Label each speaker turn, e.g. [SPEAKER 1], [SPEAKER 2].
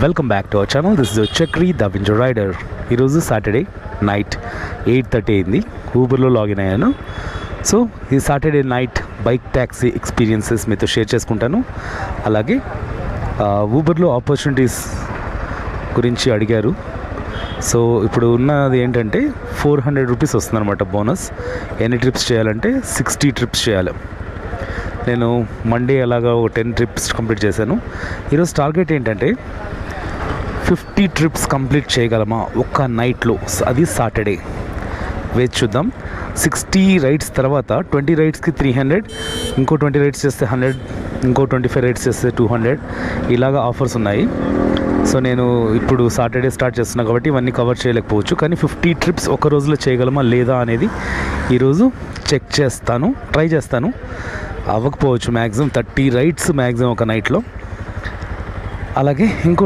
[SPEAKER 1] Welcome back to our channel. This is Chakri the వింజర్ rider. ఈరోజు Saturday night 8:30 అయింది. ఊబర్లో లాగిన్ అయ్యాను. సో ఈ Saturday night bike taxi experiences మీతో షేర్ చేసుకుంటాను. అలాగే ఊబర్లో ఆపర్చునిటీస్ గురించి అడిగారు. సో ఇప్పుడు ఉన్నది ఏంటంటే 400 రూపీస్ వస్తుందన్నమాట బోనస్. ఎన్ని ట్రిప్స్ చేయాలంటే 60 ట్రిప్స్ చేయాలి. నేను మండే అలాగా ఒక 10 ట్రిప్స్ కంప్లీట్ చేశాను. ఈరోజు టార్గెట్ ఏంటంటే 50 ట్రిప్స్ కంప్లీట్ చేయగలమా ఒక్క నైట్లో, అది సాటర్డే. వేచి చూద్దాం. 60 రైడ్స్ తర్వాత 20 రైడ్స్కి 300, ఇంకో 20 రైడ్స్ చేస్తే 100, ఇంకో 25 రైడ్స్ చేస్తే 200, ఇలాగా ఆఫర్స్ ఉన్నాయి. సో నేను ఇప్పుడు సాటర్డే స్టార్ట్ చేస్తున్నా కాబట్టి ఇవన్నీ కవర్ చేయలేకపోవచ్చు, కానీ 50 ట్రిప్స్ ఒక రోజులో చేయగలమా లేదా అనేది ఈరోజు చెక్ చేస్తాను, ట్రై చేస్తాను. అవ్వకపోవచ్చు, మ్యాక్సిమం 30 రైడ్స్ మ్యాక్సిమం ఒక నైట్లో. అలాగే ఇంకో